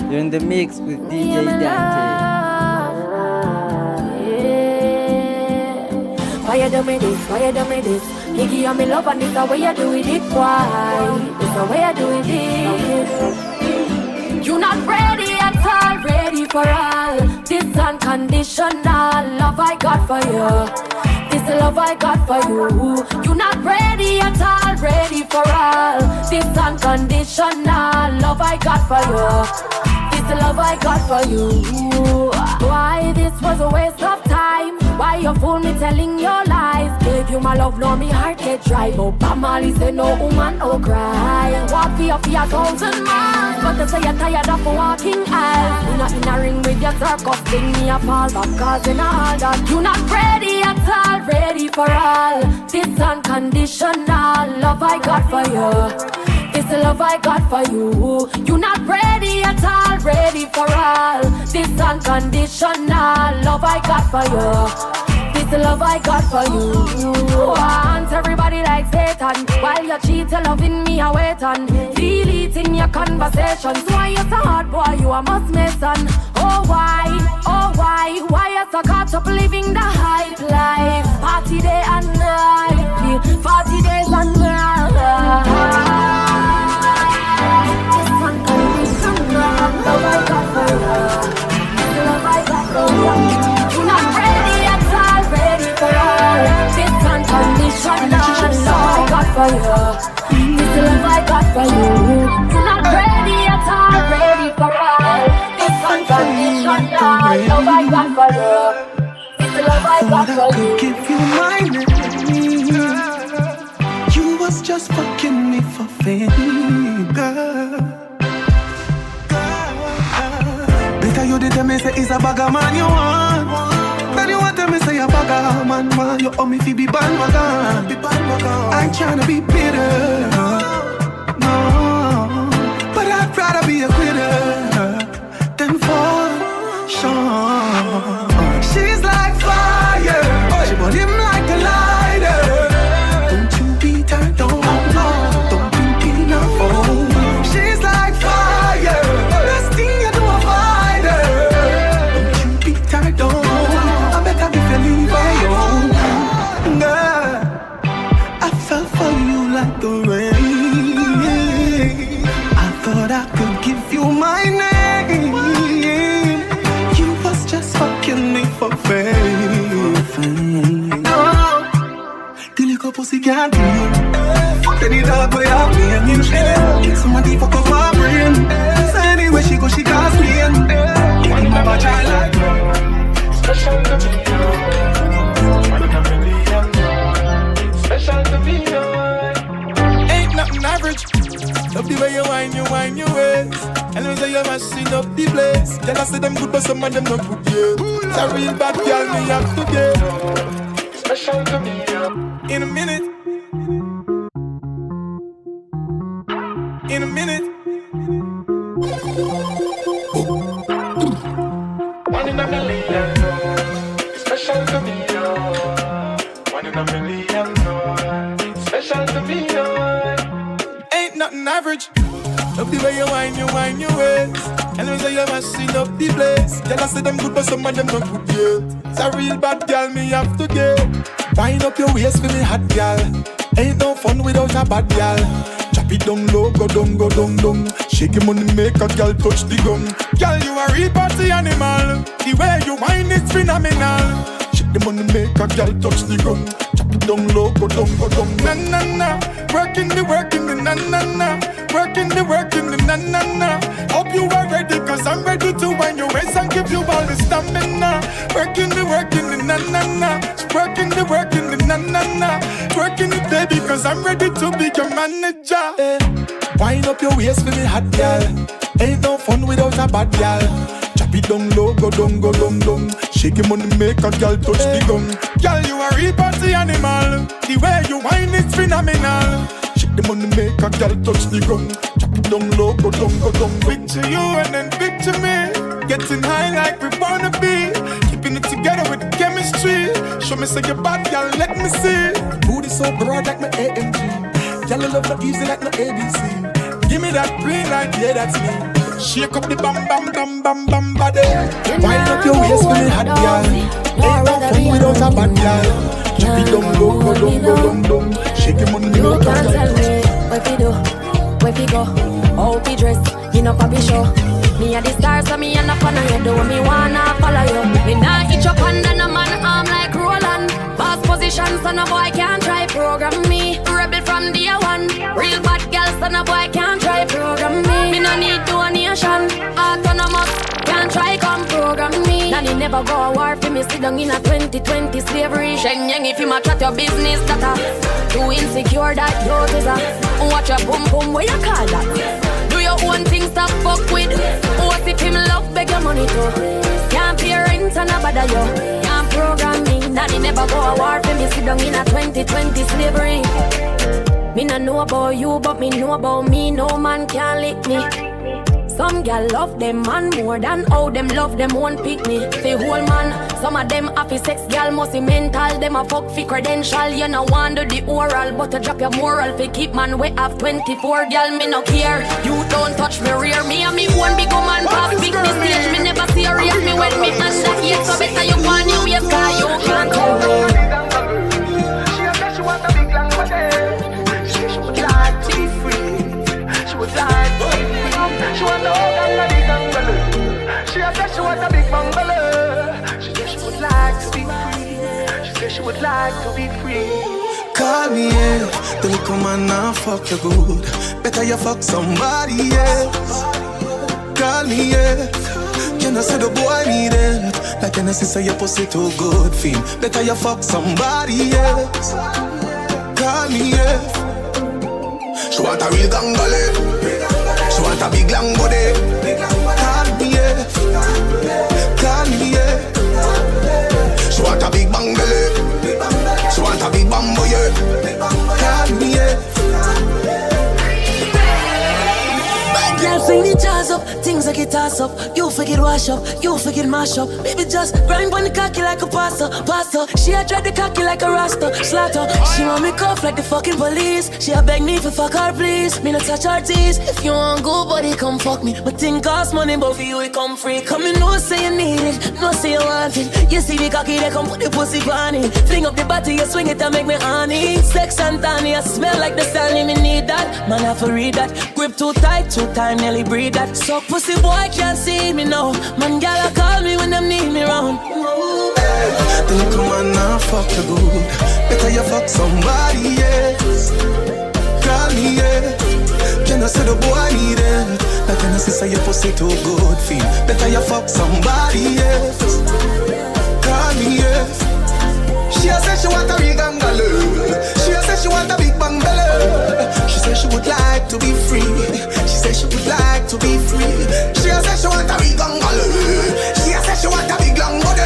You're in the mix with DJ Dante. Why you do me this? Why you do me this? Nigga, you me love and this the way you do it. Why? This the way you do it. You not ready at all, ready for all. This unconditional love I got for you. This love I got for you. You not ready at all, ready for all. This unconditional love I got for you. This love I got for you. Why this was a waste of time? Why you fool me telling your lies? Gave you my love, now me heart get dry. But Bob Marley say no woman, no cry. Walk for you for 1,000 miles, but they say you're tired of walking aisles. You not in a ring with your circus, sing me a fall back, cause in all that. You not ready at all, ready for all. This unconditional love I got for you. This love I got for you. You not ready at all, ready for all. This unconditional love I got for you. This love I got for you. Want everybody like Satan. While you cheat, you loving me, I wait on. Feel it in your conversations. Why you so hard, boy, you a must mason. Oh why, why you so caught up living the hype life? Party day and night, 40 days and night. Love I got for you. Love I got for you. You're not ready at all, ready for all. This unconditional love I got for you. This love I got for you. You're not ready at all, ready for all. This unconditional love I got for you. This love I got for you. Give you my name. You was just fucking me for fame, girl. You did tell me say it's a bagger man you want. Then you want tell me say a bagger man. You owe me fi be bandwagon. I ain't tryna be bitter, no. But I'd rather be a quitter than for sure. She's like fire, she burn him like a lighter. Don't you be turned on, don't think enough. Oh, she's like fire, best thing you do a fire. I better be leave alone. Girl, I fell for you like the rain. I thought I could give you my name. You was just fucking me for fame. No, the little pussy can't do it. Then the dog way out me and you shit. Somebody fuck up my brain. So anyway she go, she can't spin. One of my child like her. Special to me, one in a million. Special to me, ain't nothing average. Love the way you whine your ways. And when say you're mashing up the place. Tell us say them good, but some of them not good, yeah. It's a real bad girl, me have to get. Special to me, in a minute. In a minute. One in a million. Special to me, one in a million, special to me, ain't nothing average. Love the way you whine your ways. And when say you're mashing up the place. Tell us say them good, but some of them not good yet. It's a real bad girl, me have to get. Wind up your waist for me hot girl. Ain't no fun without a bad girl. Chop it down low, go down, go down, down. Shake your money, make a girl touch the gum. Girl, you a real party animal. The way you whine is phenomenal. Shake the money, make a girl touch the gum. Chop it down low, go down, go down. Na na na, working the na na na, working the na na na. Hope you are ready, cause I'm ready to wind your waist and give you all the stamina. Working the na na na, working the na na na. Working it, baby, cause I'm ready to be your manager. Wind up your waist for me hot girl. Ain't no fun without a bad girl. Chop it down low, go down, go down, down. Shake your money, make a girl touch the gum. Girl, you a real party animal. The way you whine is phenomenal. Shake the money, make a girl touch the gum. Chop it down low, go down, go down. Picture you and then picture me. Getting high like we wanna be. Keeping it together with chemistry. Show me say you're bad, girl, let me see. Booty so broad like my AMG. Girl, I love not easy like my ABC. Give me that green light, yeah, that's me. Shake up the bam bam bam bam bam body. Wind up your waist for me hot girl. Ain't no fun without a bad girl. Chop it down low, go down, go down, down. Shake your money, you can't tell me what we do, where we go, how we dress, you know papi show. Me a the stars, so me a no fan of you. Do me wanna follow you. Me nah itch up under no man arm like Roland. Boss position, so no boy can't try program me. Rebel from day one. Real bad girl, so no boy can't try program me. Me no need donation. Autonomous, can't try come program me. Nanny never go a war for me. Sit down in a 2020 slavery. Shenyang if you match at your business, that too insecure that yours is a. Watch your boom boom, where you call that? Your own things stop fuck with. What if him love beg your money too? Can't pay rent and a bother you. Can't program me. Nanny never go a war for me. Sit down in a 2020 slavery. Me no know about you, but me know about me. No man can lick me. Some gal love them man more than how them love them won't pick me. The whole man, some of them happy sex gal must be mental. Them a fuck fi credential. You no want do the oral, but to drop your moral fi keep man we have 24 gal. Me no care. You don't touch me rear. Me and me one big woman pop big the stage. Me never serious. Me when me under here, so better you go on your way, 'cause you can't tell me. She said she want a big long body. She said she would like to be free. She would like to be free. She want a hug and a big bungalow. She said she want a big bungalow. She said she would like to be free. She said she would like to be free. Call me, yeah. The little man now fuck you good. Better you fuck somebody else. Call me, yeah. Can I say the boy need it? Like can I say your pussy too good for him? Better you fuck somebody else. Call me, yeah. She want a real gangale. She want a big long body. Call me, yeah. Call me, yeah. She want a big bang belly. She want a big bamboo, yeah. Call me, yeah. Girl, fling the jazz up, things like it toss up. You forget wash up, you forget mash up. Baby, just grind on the cocky like a pasta. She a dread the cocky like a rasta. Slaughter, she want me cuff like the fucking police. She a beg me for fuck her, please. Me not touch her teeth. If you want go, buddy, come fuck me. But thing cost money, but for you it come free. Come in, no say you need it, no say you want it. You see the cocky, they come put the pussy on it. Fling up the body, you swing it and make me honey. Sex and tiny, I smell like the Stanley, me need that. Man, I have to read that. Grip too tight, too time, nearly breathe that. So pussy boy can't see me now. Man, gala call me when them need me round. The little man now fuck you good. Better you fuck somebody else. Call me, yeah. Can I say the boy need it? Like can I say your pussy too good for him? Better you fuck somebody else. Call me, yeah. She said she want a big bungalow. She said she want a big bungalow. She said she would like to be free. She said she would like to be free. She said she want a big bungalow. She said she want a big long body.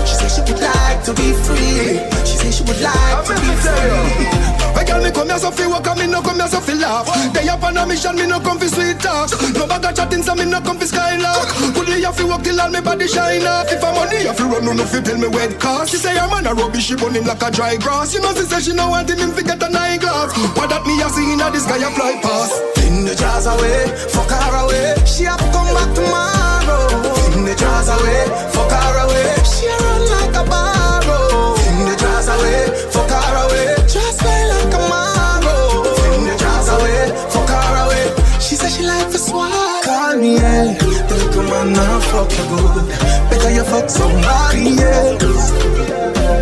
She said she would like to be free. She said she would like to be free. I can't me come here so fi walk and me no come here so fi laugh. They up on a mission, me no come fi sweet talks. No bag of chatting so me no come fi skylark. Fully have fi walk till all me body shine off. If I'm money have fi run, no fi tell me where it cost. She say her man a rubbish, she burn him like a dry grass. You know she say she no want him fi get a eyeglass. What that me a see inna this guy a fly past. Fling the jazz away, fuck her away. She have to come back tomorrow. Fling the jazz away, fuck her away. She a run like a barrow. Fling the jazz away, fuck her away. Just play like a marrow. Fling the jazz away, fuck her away. She said she like for swag. Call me, yeah. The little man now fuck you good. Better you fuck somebody else.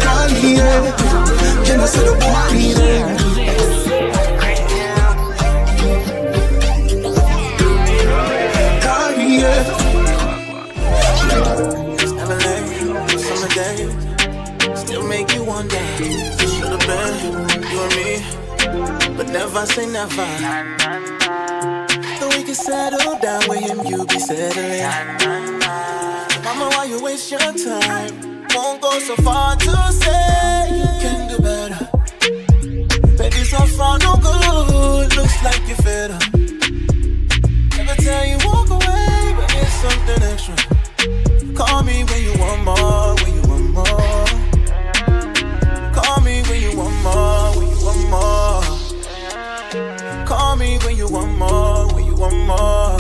Call me, yeah. Can I say the boy need it? Still make you wonder. Should've been you and me, but never say never. So we can settle down with him, you be settling. Mama, why you waste your time? Won't go so far to say you can do better. Baby, so far no good. Looks like you're fed up. Never tell you walk away, but it's something extra. Call me when you want more, when you want more. Call me when you want more, when you want more. Call me when you want more, when you want more.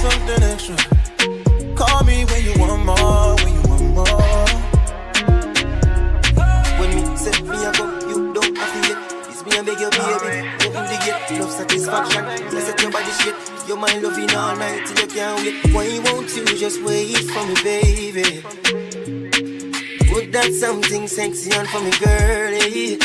something extra. Call me when you want more, when you want more. When me set me a go, you don't have to get. It's me and beg your baby, open the gate. Love satisfaction, let's set your body shit. You're my loving all night till you can't wait. Why won't you just wait for me, baby? Put that something sexy on for me, girlie.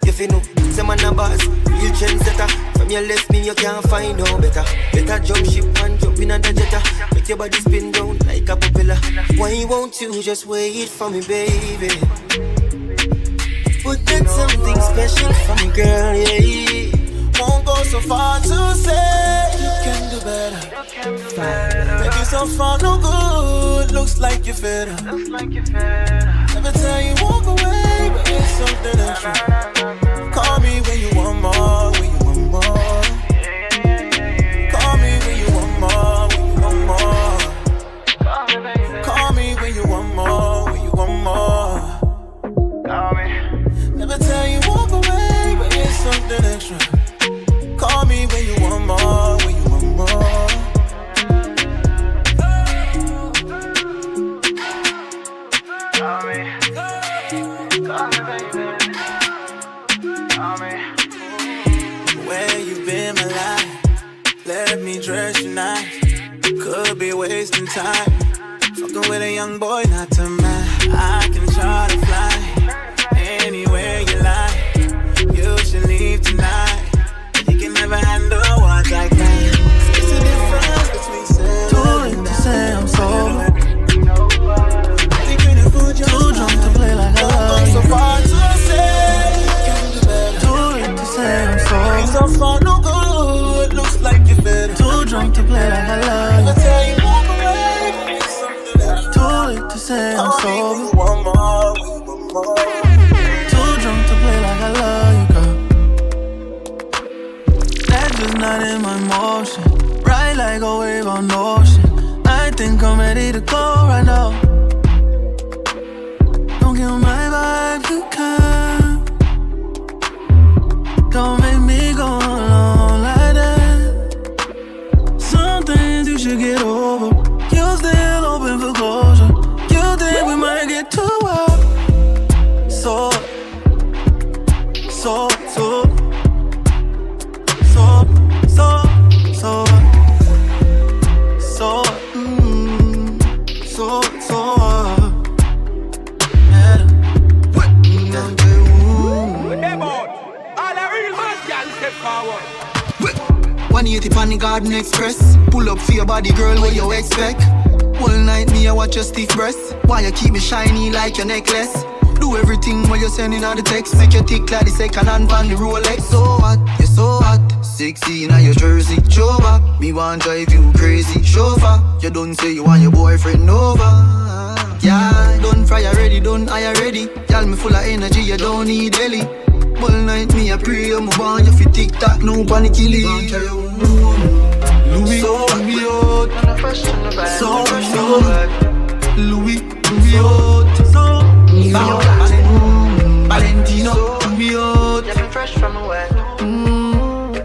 If you know, some man a boss, real trendsetter. From your left me, you can't find no better. Better jump ship and jump in under jetta. Make your body spin down like a propeller. Why won't you just wait for me, baby? Put that something special for me, girl, yeah. Won't go so far to say you can do better. Make you so far no good. Looks like you're fed up. Every time you walk away, but it's something extra. Call me when you want more, when you want more. Call me when you want more, when you want more. Call me when you want more, when you want more. Every time you walk away, but it's something extra. Call me when you want more, when you want more. Call me, baby. Call me. Where you been, my life? Let me dress you nice. Could be wasting time. Fucking with a young boy, not to mind. I can try to fly anywhere you like. You should leave tonight. You can never handle what's like that. It's the difference between saying too late to say I'm sober. Too drunk to play like I love you. So far to say too late to say I'm sober. So far no good. Looks like you're better. Too drunk to play like I love you. Tell you walk away. Too late to say I'm sober. Too drunk to play like I love you, girl. That's just not in my motion. Ride like a wave on ocean. I think I'm ready to go right now. Don't kill my vibe, you can. Don't make me go alone like that. Some things you should get over. You still open for closure. You think we might get too wild. So on the Garden Express. Pull up for your body, girl, what you expect? All night me, I watch your stiff breasts. Why you keep me shiny like your necklace? Do everything while you're sending out the text. Make you tick like the second hand on the Rolex. So hot, you're so hot. 16 on your jersey, show back. Me want drive you crazy, chauffeur. You don't say you want your boyfriend over. Yeah, done fry already, done I already. Y'all me full of energy, you don't need Ellie. All night me I pray you move on. You fit TikTok, no panic killing. Louis, so me out. So Louis, out. So Valentino, me out. Yeah, me fresh from the wet.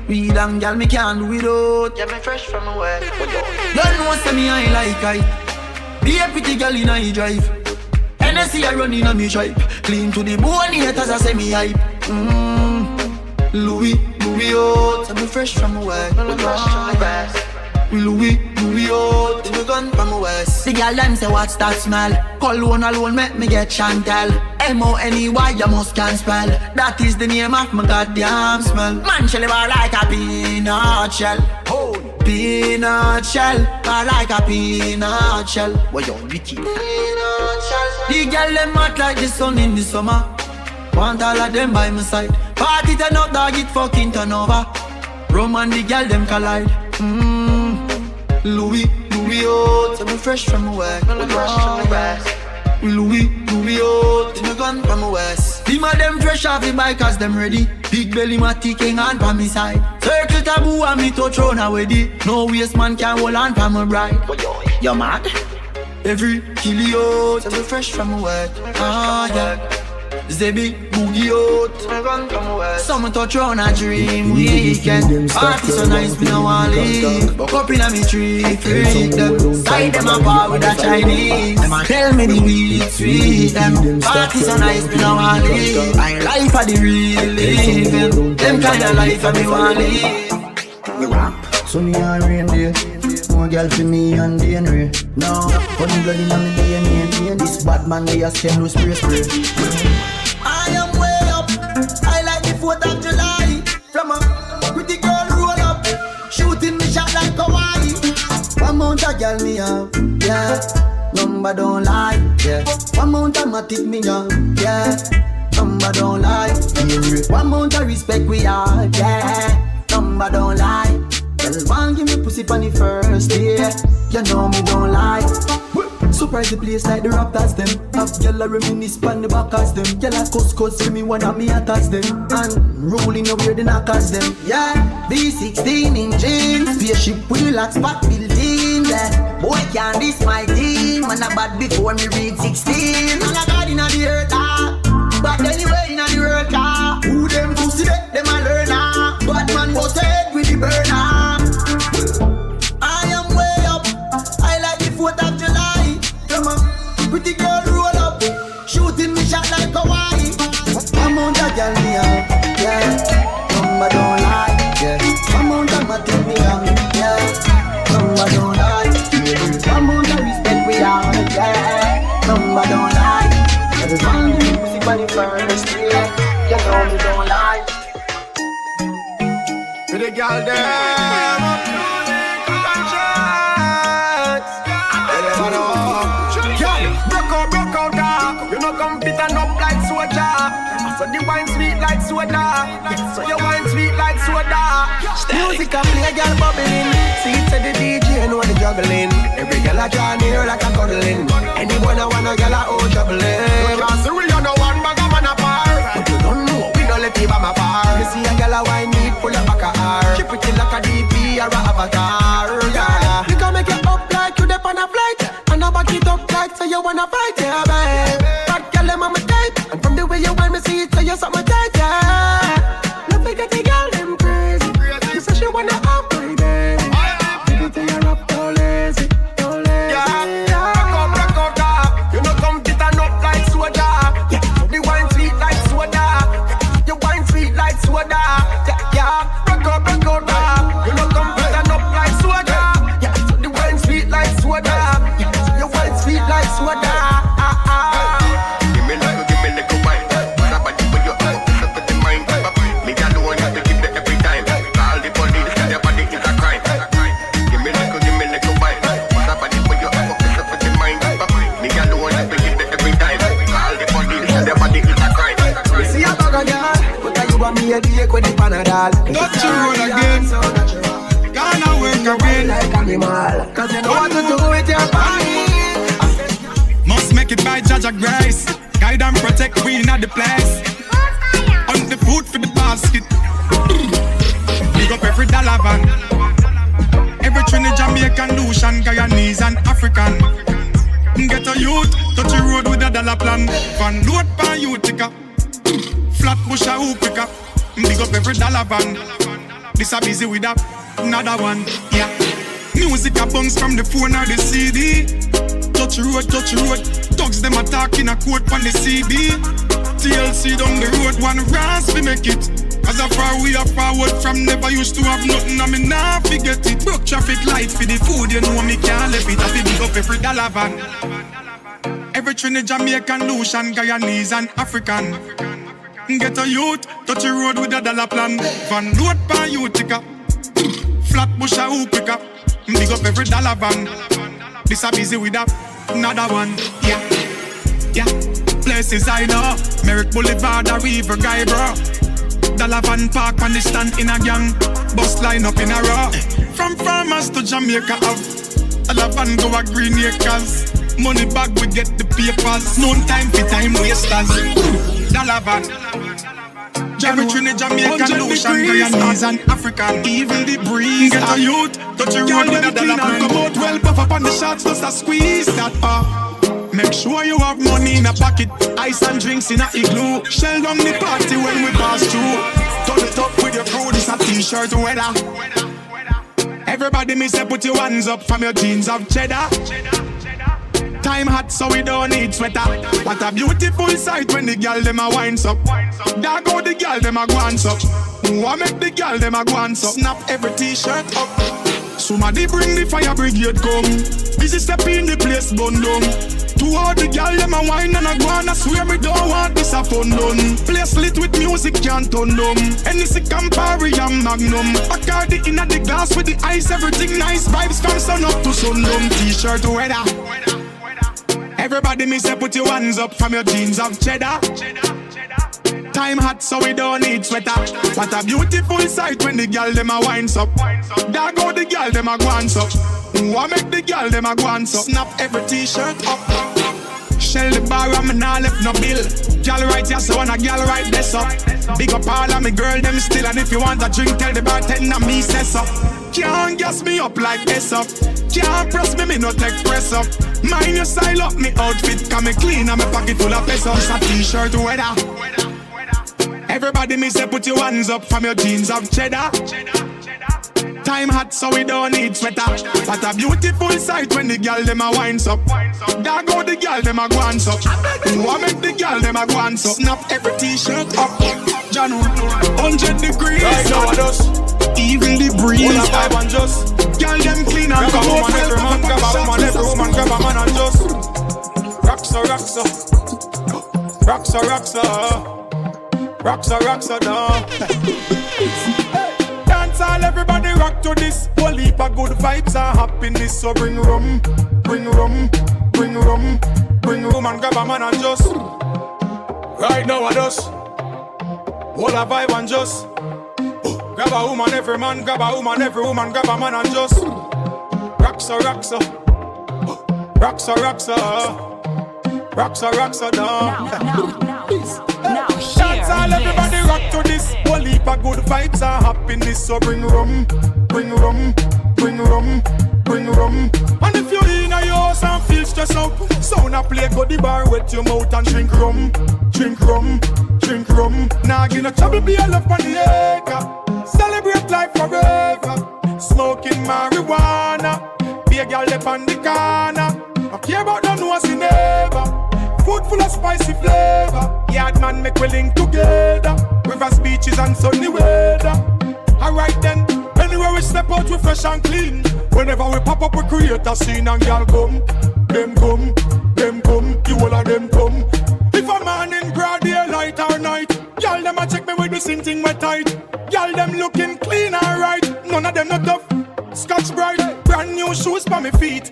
We damn gal, me can't do without. Yeah, me fresh from the wet. Don't know say me I like I. Be a pretty gal in I drive. NSC I run in a me tribe. Clean to the bone, haters I say me hype. Louis out. Yeah, me fresh from the wet. Louis out. We gone from the west. The gal them say what's that smell? Call one alone make me get Chantel. M-O-N-E-Y you must can spell. That is the name of my goddamn smell. Man shell bar like a peanut shell. Peanut shell, bar like a peanut shell. What you wicked? Peanut shell. The gal them hot like the sun in the summer. Want all of them by my side. Party turn up, dog it fucking turn over. Rum and the gal them collide. Louis out. So me fresh from the west. Louis out. Me gone from the west. Them of them fresh off the bike as them ready. Big belly my ticking on pa me side. Circle taboo and me touch round already. No waste man can hold on pa my bride. You mad? Every kill out. So me fresh from the west. Yeah. Zebi, boogie out. Someone touch on a dream weekend. Party so nice, me no want leave. Buck up in a me tree, freak them. Side them apart with a Chinese. Them a tell me the weed sweet them. Party so nice, me no want leave. I life for the real living. Them kind of life I me want live. Sunny and rain day. More girl for me and DNA. No, funny blood in my DNA. This bad man they a send no spray. I am way up. I like the 4th of July. From a pretty girl roll up, shooting me shot like Hawaii. One mount a girl me up, yeah. Number don't lie, yeah. One mount a matic me up, yeah. Number don't lie, yeah. One mount a respect we are, yeah. Number don't lie. Girl want give me pussy pon the first day. You know me don't lie. Surprise the place like the Raptors them. Have gyal a reminisce pon the backers them. Gyal a cuss for me one of me attacks them. And rolling over the knockers them. Yeah, B16 in jeans. Spaceship with relax back building. Yeah, boy can't diss my team. Man a bad before me read 16. Man a god inna the earth ah. But anyway inna the world car. Who them pussy them a learn ah. Bad man bust head with the burner. I am way up. I like the 4th of July. Pretty girl roll up, shooting me shot like Hawaii. I'm on that girl me out, yeah. Number don't lie, yeah. I'm on that matic me out, yeah. Number don't lie, yeah. I'm on that respect we out, yeah. Number don't lie. I just want to be pussy by the first, yeah. You know me don't lie. Pretty girl there. You know come fit and up like soda. So the wine sweet like soda. So your wine sweet like soda. Music a play, girl bubbling. See it to the DJ know the juggling. Every girl a draw near like a cuddling. Anyone a wanna girl a out juggling. Cause we on no one bag of man apart. But you don't know we don't let you by my bar. You see a girl a wine need pull up back a R. Keep it like a DP or a avatar. Yeah, you can make it up like you dip on a flight. And I back it up like so you wanna fight, yeah, babe. That girl, I'm my type. And from the way you want me see it, so you're something tight, yeah. Love me get the girl, them crazy. You say she wanna up, baby. Give it to your up, don't lazy, don't lazy. Yeah, rock out, da. You know come fit and up like soda. Yeah, so the wine sweet like soda. Your wine sweet like soda. Yeah, rock out, da. You know come fit and up like soda. Yeah, so the wine sweet like soda. Sweet like soda. Give me like a wine. Somebody put your up to the mind. Me alone have to give the every time. Call the police, tell your body is a crime. Give me like a wine. Somebody put your up to the mind. Me alone have to give the every time. Call the police, tell your body is a crime. You see a bag of girl, but you got me a dick with the Panadol. Touch the road again. Gonna work again like animal. Cause you know what to do with your body. Must make it by Jaja Grace. Guide and protect we in the place. On the food for the basket. Big up every dollar van. Every Trinidad, Jamaican, Lucian, Guyanese and African. Get a youth, touch the road with a dollar plan. Van load pan you ticker. Flat bush a hoop pick up. Big up every dollar van. This a busy with that, another one, yeah. Music a bounce from the phone or the CD. Touch the road. Thugs them attacking a quote on the CD. TLC down the road, one ras we make it. As a far we are forward from never used to have nothing, I me nah forget it. Broke traffic light for the food, you know me can't left it. I feel big up every dollar van. Every Trinidad, Jamaican, Lucian, Guyanese and African. Get a youth, touch the road with a dollar plan. Van load pan you ticker. Flat bush a hoop pick up. Big up every dollar van. This a busy with that, another one, yeah. Places I know, Merrick Boulevard, a River Guy, bro. Dollar van park on the stand in a gang. Bus line up in a row. From farmers to Jamaica up. Dollar van go a green acres. Money bag we get the papers. No time for time wasters. Dollar van. Every Trinidad, Jamaican, Lucian, Guyanese and African. Even the breeze. Get a youth, touch the road with a dollar plan. Come out well, puff up on the shots, just a squeeze that Make sure you have money in a pocket, ice and drinks in a igloo. Shell down the party when we pass through. Turn it up with your crew, this a t-shirt weather. Everybody me say put your hands up from your jeans of cheddar. Time hot so we don't need sweater. What a beautiful sight when the girl them a winds up. There go the girl them a guans up. Who make the girl them a guans up. Snap every t-shirt up. Somebody bring the fire brigade come. Busy step in the place bun down. To all the girl them a wine and a go on. I swear me don't want this a fun done. Place lit with music can't turn them. Hennessy Campari and Magnum. Bacardi in the glass with the ice. Everything nice. Vibes from sun up to sundown. T-shirt weather. Everybody me say put your hands up from your jeans of cheddar. Time hot so we don't need sweater. What a beautiful sight when the girl them a winds up. There go the girl them a guans up. Who make the girl them a guans up. Snap every t-shirt up. Shell the bar and me nah left no bill. Girl right here so when a girl right this up. Big up all of me girl them still. And if you want a drink tell the bartender me say so. Can't gas me up like this up. Can't press me no take press up. Mind your style up me outfit. Can me clean and me pocket full of pesos. A t-shirt weather. Everybody me say put your hands up from your jeans of cheddar. Time hot so we don't need sweater. What a beautiful sight when the girl them a winds up. There go the girl them a guans up. Who make the girl them a guans up. Snap every t-shirt up. Janu 100 degrees right now even the breeze. All a vibe and just girl them clean and come up. Every man grab a woman, every woman grab a man and just rock so rock so rock so rock so rock so rock so down. Dancehall, everybody rock to this. Whole heap of good vibes and happiness. So bring rum, bring rum, bring rum, bring rum and grab a man and just right now I just whole a vibe and just grab a woman, every man grab a woman, every woman grab a man and just rock so rock so rock so rock so rock so rock so down. Dancehall, everybody rock to this. Whole heap of good vibes and happiness. So bring rum, bring rum, bring rum, bring rum. And if you're in a house and feel stressed out, sound a play, go the bar, wet your mouth and drink rum, drink rum, drink rum. Nah, give no trouble, be a love on the acre. Celebrate life forever. Smoking marijuana. Be a girl up on the corner. Don't care about no nosy neighbor. Food full of spicy flavor. Yard man make we link together. Rivers, beaches and sunny weather. Alright then, anywhere we step out we fresh and clean. Whenever we pop up we create a scene and y'all come. Them come, them come, you all of them come. If a man in broad daylight or night, y'all them a check me with the same thing we tight. Y'all them looking clean and right. None of them not tough. Scotch bright, brand new shoes for me feet.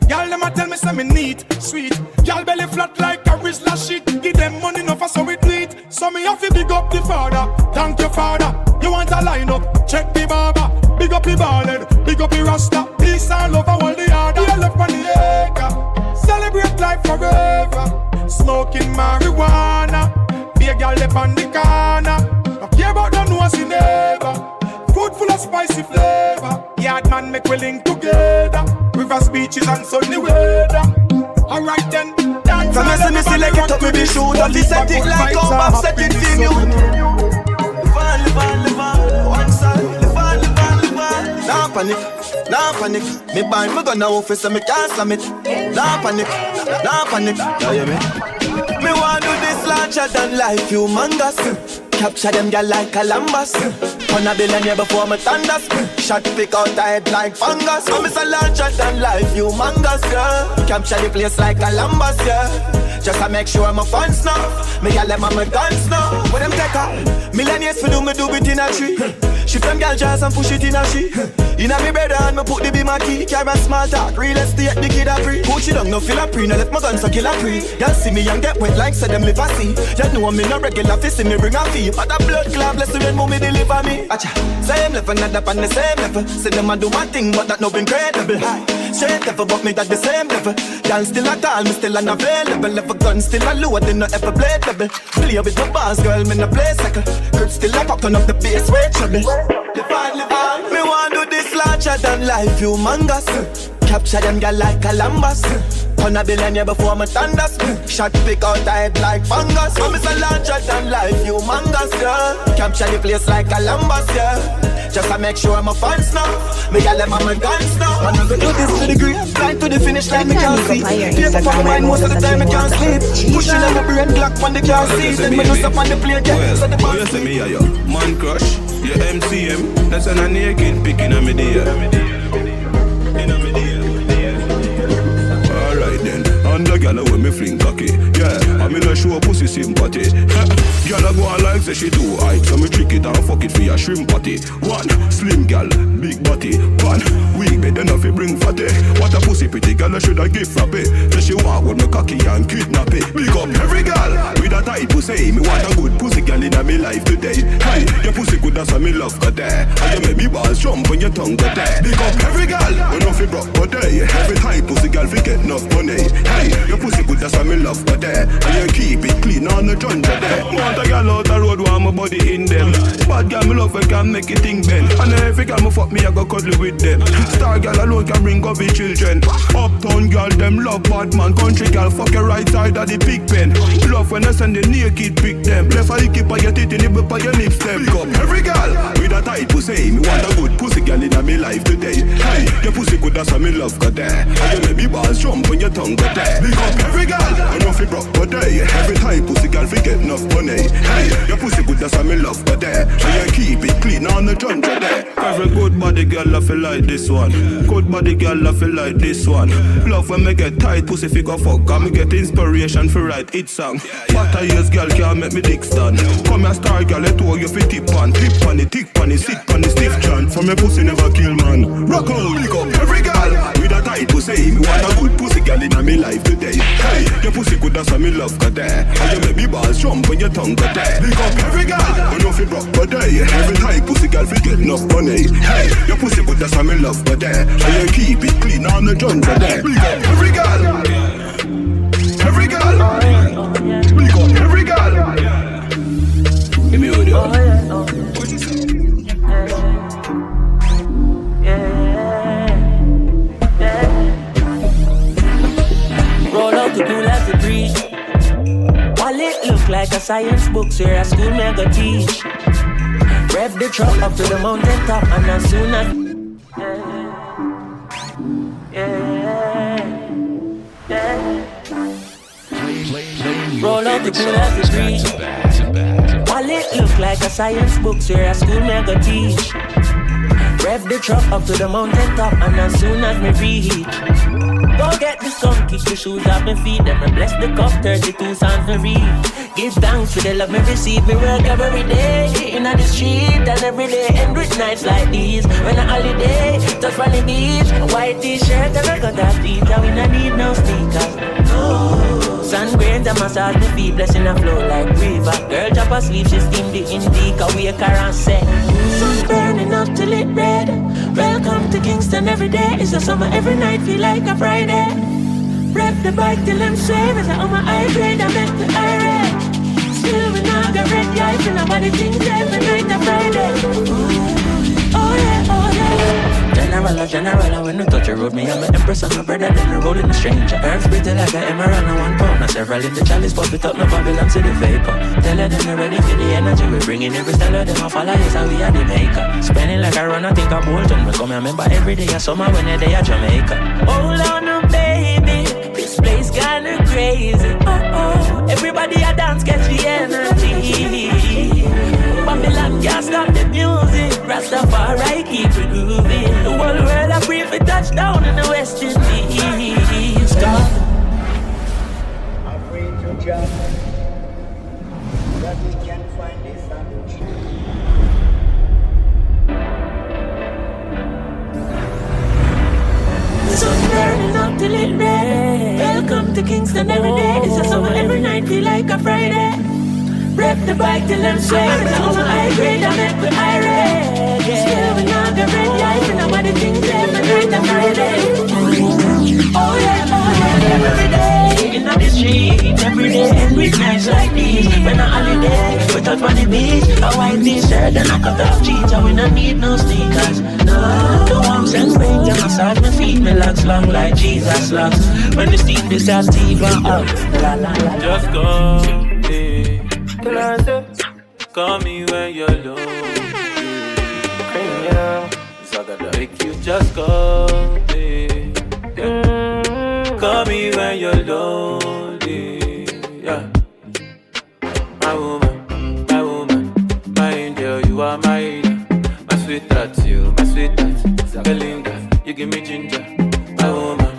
Y'all them a tell me say me neat, sweet. Y'all belly flat like a Rizla sheet. Give them money enough for so we do it. So me have to big up the father. Thank you father. You want a line up? Check the barber. Big up the ballhead, big up the rasta. Peace and love all the other. You left on the acre. Celebrate life forever. Smoking marijuana. Be a girl up on the corner. Don't care about no nosy neighbor. Food full of spicy flavor. Yard man make we link together. Rivers, beaches and sunny weather. Alright then. From me see me select it up with the shoe. Don't be set it like how back set it for you. Live on, one side. Live on. Nah panic. Me buy me gun now office so me can't slam it. Nah panic. You hear me? Me want do this larger than life, humongous. Capture them girl like Columbus. On a billionaire before me thunders. Shot pick out the head like fungus. I'm so larger than life, humongous, yeah. Capture the place like Columbus, yeah. Just to make sure my fans know. Me girl them on my guns now. What them take her? Millionaires for do me do it in a tree. Shift them girl jazz and push it in a she. In a me brother and me put the be my key. Carry a small talk, real estate the kid a free. Put you down, no feel a pre, no left my guns so kill a pre. Y'all see me and get wet like say them live a see. You know me no regular fist me bring a fee. But a blood clot bless you when mommy deliver me. Acha, same level, not up on the same level. Say them a do my thing, but that no incredible. High, straight level, but me that the same level. Y'all still a tall, me still unavailable. If a gun still a lower, they no ever blade level. Play with my bars, girl, me no play cycle. Grip still a popping up the bass, way trouble. Live on. Me want do this larger than life, humongous. Capture them girl like Columbus. On a billion year before me thunders. Shot pick out head like fungus. I'm a larger than life, humongous, yeah. Capture the place like a lambus, yeah. Just to make sure I'm a fans now. Me gal them on my guns now. I'm gonna do this to the green, fly to the finish line, me can't see. Paper for my mind most of the time, me can't sleep. Pushing on the brain, Glock on the car seat. Then me loose up on the plate, yeah. So the boss you say me, yo, man crush, your MCM. That's an a naked picking on me there. Alright then, and the gal with me fling cocky. Yeah, I mean I show pussy sympathy. Gal a go on like say she too hype, so me trick it and fuck it for your shrimp patty. One, slim gal, big body. One, weak bed enough to bring fatty. What a pussy pretty gal I should I give for pay. So she walk with me cocky and kidnap it. Big up every gal with a tight pussy. Me want a good pussy gal in me life today. Hey, your pussy good as me love got there. And you make me balls jump when your tongue got there. Big up every gal, when off you broke but day. Every tight pussy gal fi get enough money. Hey, your pussy good as me love got there. And you keep it clean on the joint there. Want a gal out the road want my body in them. Bad gal me love I can make it think bend. And every gal me fuck me I go cuddle with them. Star gal alone can bring up the children. Uptown gal them love bad man. Country gal fuck your right side of the pig pen. Love when I send the naked pick them. Left I keep on your teeth in the by your lips them. Pick up every gal with a tight pussy. Me want a good pussy gal in me life today. Hey, your pussy good as me love got there. And you make me balls jump when your tongue got there. Pick up every gal I know fi broke but day. Every time pussy gal fi get enough money. Hey, your pussy good as me love got there. And you keep it clean on the joint there. Every good body girl I feel like this one. Good body girl I feel like this one. Love when me get tight pussy fi go fuck. And me get inspiration for write it song. What a years girl can't make me dick stand. Come here star girl I told you fi tip on. Tip on the tick on the sit on the stiff chant. For me pussy never kill man. Rock out, pick up every girl with a tight pussy. Me want a good pussy girl in me life today. Hey, your pussy good as me love got there. And you make me balls jump when your tongue got there. Pick up every girl you know fi broke but day. Every time pussy girl fi get enough money. Hey, your pussy good as me love got there. And you keep it clean on the joint there. Pick up every girl. Every girl. Pick up every girl. Give me audio. Roll out the pool as a breeze. Wallet look like a science book, so a school me go teach. Rev the truck up to the mountain top, and as soon as roll out the pool as a breeze. Wallet look like a science book, so a school me go teach. Rev the truck up to the mountain top, and as soon as me reach, go get the sun, kick the shoes off my feet, then I bless the cup, 32 songs me read. Give thanks for the love me receive, me work every day in the street, and every day end with nights like these. When a holiday, touch on the beach, a white t-shirt and I got that beat, and we don't need no sneakers. Sun grains and massage me feet, blessing a flow like river. Girl drop asleep, she steam the indica, wake her and say, sun burning up till it red. Welcome to Kingston every day. It's a summer every night, feel like a Friday. Rev the bike till I'm swave. As I'm on my high grade, I make the irate. Still we not got red, yeah, I feel nobody things every night a Friday. Oh yeah, oh yeah. General, when you touch the road, me I'm an empress and my brother, then we're rolling a stranger. Earth's pretty like an emerald and 1 pound. And several in the chalice, pop it up, no Babylon to the vapor. Tell her them we're ready for the energy, we're bringing every style of them, I follow yes, and we are the maker. Spending like I run, I think I Bolton. We come here, remember every day I summer when they're there, Jamaica. Hold on, baby, this place kinda crazy. Oh, everybody a dance, catch the energy. Babylon can't stop the music. Rastafari keep it grooving. The whole world a pray for touchdown in the West Indies. God, I pray to Jah that we can find this solution. the sun burning up till it red. Welcome to Kingston every day. It's a summer every night, feel like a Friday. Rev the bike till I'm swaying. It's on my high grade, I make the irate. Still we not got red, yeah, I feel nobody things every night a Friday. Oh yeah, every day in the street, every day, and with nights like these. When a holiday, we touch on the beach, a a white t-shirt and a cut off jeans, and we don't need no sneakers. No, the warmth and spring can massage my feet, me legs long like Jesus locks. When the steam this a Steve up, la la la. Just call me, call me when you're low. Make you just call me, call me when you're lonely, yeah. My woman, my angel, you are my angel. My sweetheart, you, my sweetheart. Belinda, you give me ginger. My woman,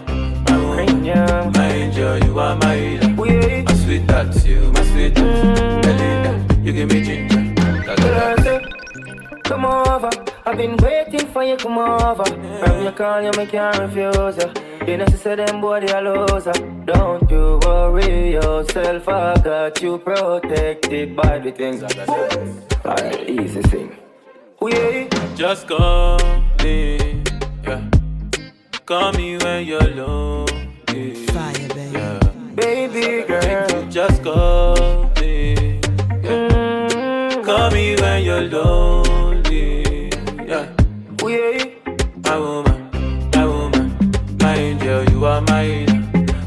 my angel, you are my angel. My sweetheart, you, my sweetheart. Belinda, you give me ginger. Come over, I've been waiting for you, come over. When you call you, I can't refuse you. You know, she said them boy they a loser. Don't you worry yourself, I got you protected by the things. Alright, easy thing. Just call me, yeah. Call me when you're lonely. Fire, baby. Yeah. Baby girl, you just call me, yeah. Call me when you're lonely, yeah. My woman, my angel, you are my angel.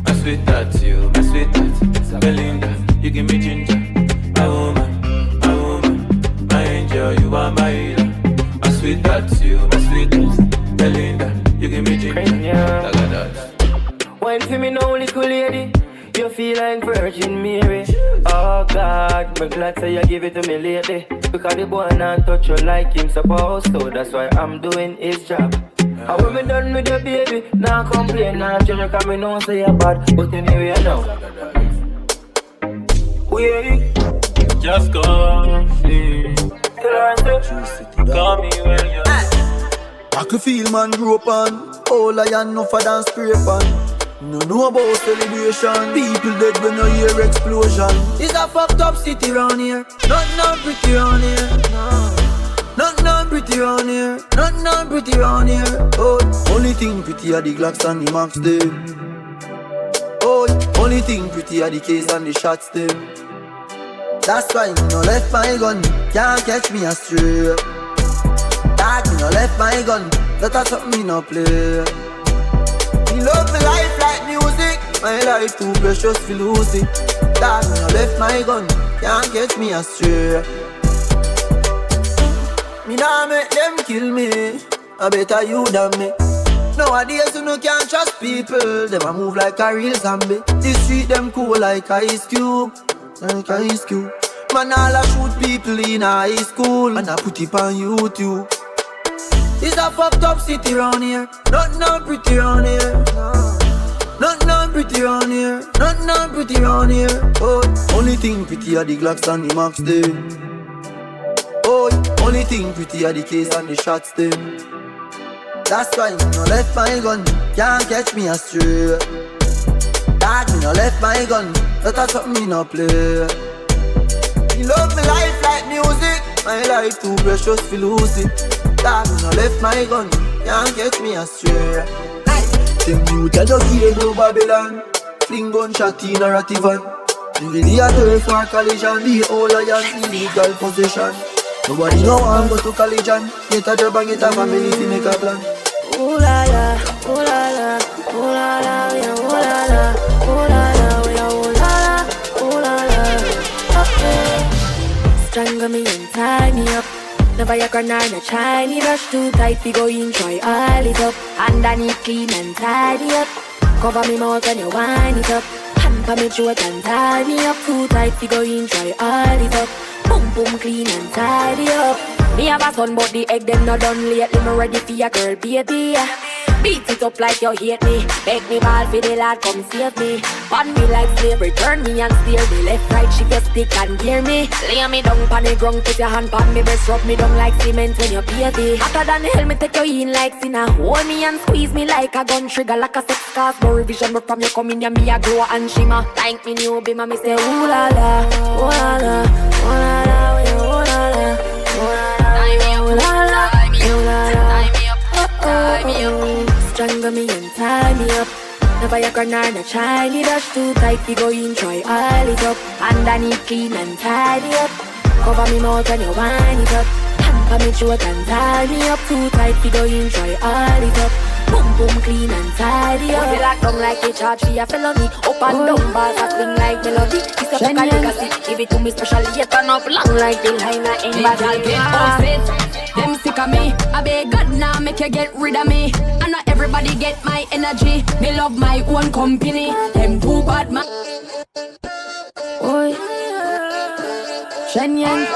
My sweetheart, you, my sweetheart. Belinda, you give me ginger. My woman, my angel, you are my angel. My sweetheart, you, my sweetheart. Belinda, you give me ginger. Like that. wine for me now, little lady. You feel like Virgin Mary. Oh God, I'm glad say you give it to me lately. Because the boy not touch you like him supposed to. That's why I'm doing his job. I when me done with the baby, now complain, now judge, cause me know say you're bad. But anyway, I know. Just call me. Call me when you're I could feel man grew up on all I am no for dance scrape on. No know about celebration. People dead when you hear explosion. It's a fucked up city round here. Nothing pretty round here. Nothing pretty round here. Nothing pretty round here. Oh, only thing pretty are the Glocks and the Max them. Oh, only thing pretty are the case and the shots them. That's why me no left my gun. Can't catch me astray. That me no left my gun. That's something me no play. Me love my life like music. My life too precious to lose it. That me no left my gun. Can't catch me astray. Me nah make them kill me. I better you than me. Nowadays you no can't trust people. Them a move like a real zombie. The street them cool like Ice Cube. Like Ice Cube. Man all a shoot people in high school. And I put it on YouTube. It's a fucked up city round here. Nothing pretty round here. Nothing pretty round here. Nothing pretty round here. Oh, only thing pretty are the Glocks and the Max them. Oh, only thing pretty are the case and the shots them. That's why me no left my gun. Can't catch me astray. That me no left my gun. That's something me no play. Me love my life like music. My life too precious to lose it. That me no left my gun. Can't catch me astray. Them youth a just here go Babylon. Fling gunshot in a ratty van. Really a turf for collision. The whole lion illegal possession. Nobody know I'm go to college and get a job and get a family to make a plan. Ooh la la, ooh la la, ooh la la, yeah, ooh la la, ooh la la, yeah, ooh la la, ooh la la. Okay. Strangle me and tie me up. Never your corner no shiny. Rush too tight, we go in, try all it up. Underneath clean and tidy up. Cover me mouth when you wind it up. Hand pa me throat and tie me up. Too tight, we go in, try all it up. Boom boom clean and tidy up. Me have a son but the egg them not done lately. Me ready for your girl baby. Beat it up like you hate me. Beg me ball for the lad come save me. Pan me like slavery, turn me and steer me. Left right shift your stick and gear me. Lay me down pan the ground, put your hand pan me breast. Rub me down like cement when you baby. Hotter than hell me take you in like sinner. Hold me and squeeze me like a gun trigger. Like a sex cast, no revision. But from you come in ya me a glow and shimmer. Thank me new be me say ooh la la, ooh la la, ooh la la. Strangle me and tie me up. Never your corner no shiny. Dash too tight, we go in, try all it up. Underneath clean and tidy up. Cover me mouth when you wind it up. Hamper me throat and tie me up too tight. We go in, try all it up. Boom boom clean and tidy up. Feel like down like a charge for your felony. Up and down bars that swing like melody. It's a legacy. Give it to me specially. You turn up long like the line of Y'all get upset. Them sick of me. I beg God now make you get rid of me. And not everybody get my energy. Me love my own company. Them too bad man. Oi. Shenseea.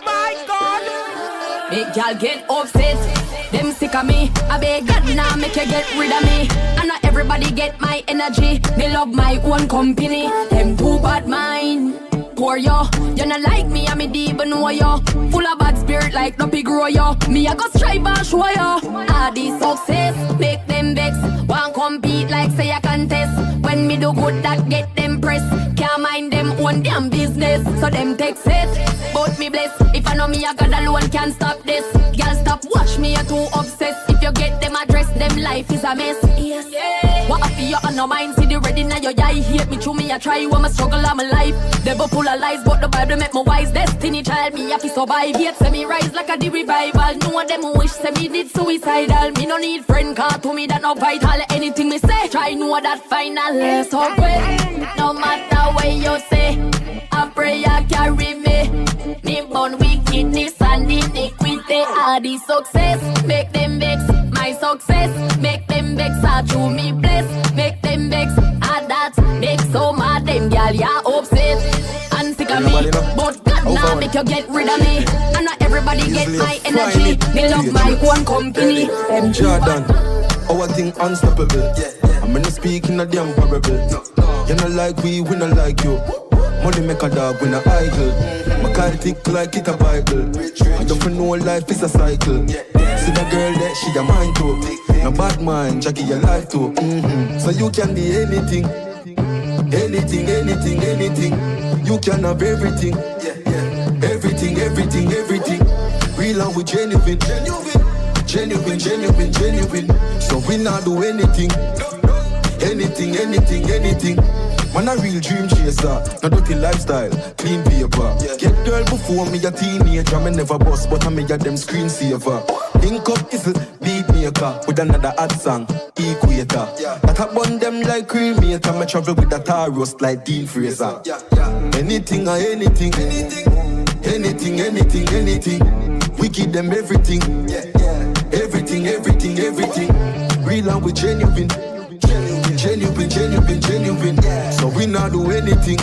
My God. Make y'all get upset. Them sick of me. I beg God now make you get rid of me. And not everybody get my energy. Me love my own company. Them too bad mind. Poor yo, you not like me, I'm a deep and know yo. Full of bad spirit like no pig grow yo. Me I go strive and show yo. All this success, make them vex. Want compete like say a contest. When me do good that get them press. Can't mind them own damn business. So them take set, but me bless. If I know me I God alone can't stop this. Girl stop watch me, you're too obsessed. If you get them address, them life is a mess. Yes. Yeah. What I feel on no mind, see the ready now your eye. Hate me through me, I try when I struggle on my life. Devil full of lies, but the Bible make me wise. Destiny child, me have to survive. Yet say me rise like a the revival. No one them who wish say me did suicidal. Me no need friend, car to me that no vital. Anything me say, try know that final. So great, no matter what you say, I pray I carry me. Me born wickedness and iniquity. All the success, make them vex. My success, make them vex. I true me bless, make them vex. And that make so mad them gal ya upset. And sick of me, but God now make you get rid of me. And not everybody get my energy. Me love my own company. Jordan, our thing unstoppable. I'm gonna speak in a damn parable. You not like we not like you. Money make a dog when a idle. My car tick like it a Bible. I don't know life is a cycle. See the girl that she a mind too. No bad mind, Jackie your life too. So you can be anything. Anything, anything, anything. You can have everything. Everything, everything, everything. Real and we genuine. Genuine, genuine, genuine. So we not do anything. Anything, anything, anything. Man a real dream chaser, no dirty lifestyle, clean paper. Get girl before me a teenager, me never bust, but I me a them screensaver. Link up is a beat maker with another hot song, Equator. That I burn them like cremator, me travel with a tar roast like Dean Fraser. Anything or anything, anything, anything, anything. We give them everything, everything, everything, everything. Real and we genuine. Genuine, genuine, genuine. So we not do anything.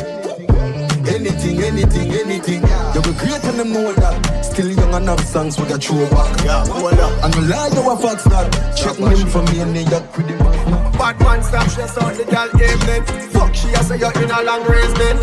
Anything, anything, anything. Yeah, we great and them know that. Still young and have songs with a true back. And we lie to a facts that. Check him for me and they yak pretty much. Bad man stop stress out the girl evening. Fuck she a say you're in a long race then.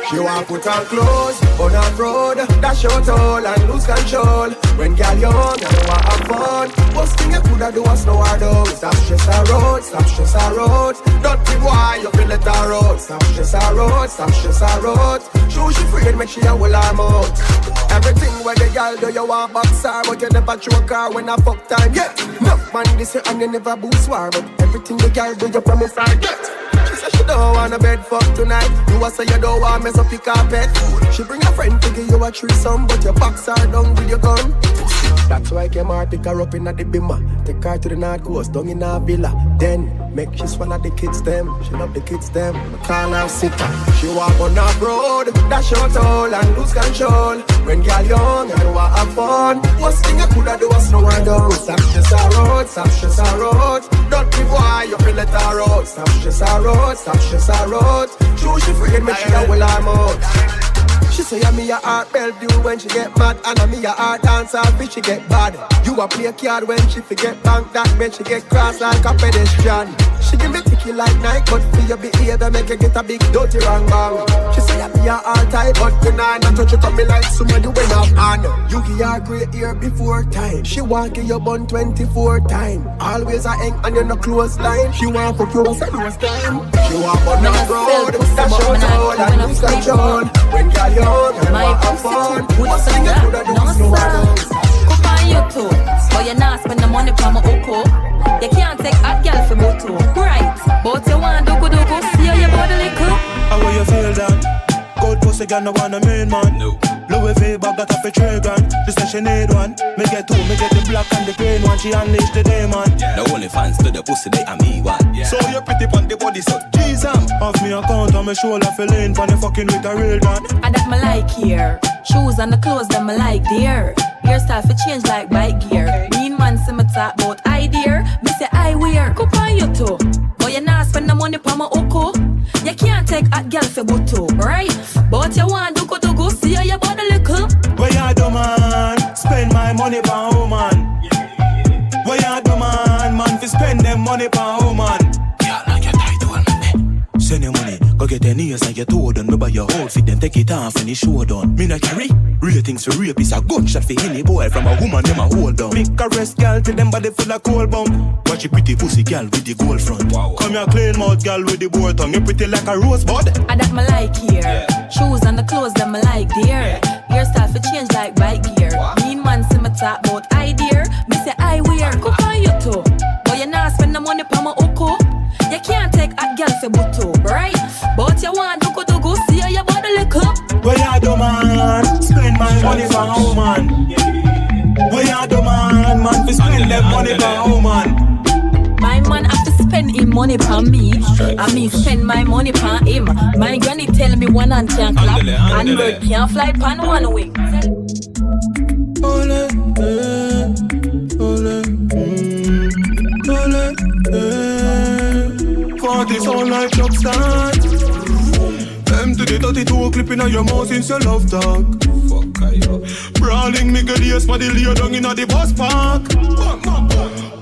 She want put on clothes on a road, dash out all and lose control. When girl young and you want have fun, first thing you coulda do was slow her down. Stop stress her road, stop stress her road. Dirty boy, you feel let her road. Stop stress her road, stop stress her road. Show she afraid, make she a will her mouth. Everything where the girl do you want box her, but you never choke her when a fuck time. Yeah, enough man this you and you never boost war, but everything the girl do you promise her get. She don't want a bed fuck tonight. You a say you don't want mess up your carpet. She bring a friend to give you a threesome, but your box are down with your gun. That's why I came out, pick her up in the bimmer. Take her to the North Coast, down in a villa. Then make she swallow the kids them. She love the kids them. I call her sitter. She walk on the road, dash out all and lose control. When girl young and you want have fun, first thing you coulda do was slow her down. Stop stress her road, stop stress her road. Dirty boy, you feel let her road. Stop stress her road, stop stress her road. True she afraid make she a will her mouth. She say I'm me a heart Bellevue when she get mad, and I'm me a heart dancer bitch she get bad. You a play card when she forget bank that when she get cross like a pedestrian. She give me ticky like Nike, but for your behavior make you get a big dirty wrong bang. She say I'm me a heart tight, but tonight I touch you come me like somebody when I'm on. You give her great ear before time. She want give you bun 24 time. Always a hang on your no close line. She want fuck you once a lose time. She want on the road, dash out all and lose control. When girl you my pussy what's in that? No sir. Come on YouTube, but you not spend the money for my oko. You can't take hot girl for moto. Right, but you want do see how you body little. How you feel pussy girl no want a main man. No. Louis V bag that off a $3 grand. She said she need one. Me get two, me get the black and the green one. She unleash the demon. The only fans to the pussy they and me one. So you pretty pon the body so Jesus. Off me account on my shoulder feeling pon the fucking with a real man. And that me like here. Shoes and the clothes that me like there. Hairstyle for change like bike gear. Mean man see me talk about idea. Me say I wear. Cup on you too. But you not spend the money pa my oko. You can't take a girl for buto, right? But you want to go see how you body little. Where you do man? Spend my money pa woman. Where you do man fi spend them money pa woman. Yeah, like you tight to me. Send your money, go get your knees and your toe done. Me buy your outfit, then take it off and the show done. Me not carry ratings for rape is a gunshot for any boy from a woman them a hold down. Make a rest girl till them body full of cold bum. Watch a pretty pussy girl with the gold front. Wow. Come here clean mouth girl with the boy tongue. You pretty like a rosebud. And that me like here. Shoes and the clothes that me like there. Hairstyle for change like bike gear. Mean man see me talk about idea. Me say I wear. Cup on you too. But you not spend the money pa my oko. You can't take a girl for buto, right? But you want to go see how you body little. Where you do man? Spend my money for a woman. Where you do man fi spend them money for a woman. My man have to spend him money for me. And me spend my money for him. My granny tell me one hand can't clap and bird can't fly pan one wing. Ole, ole, ole, 40 sound like truck start. M to the 32 clipping on your mouth since your love talk. Fuck I up. Brawling me get the ass for the lay down in the bus park.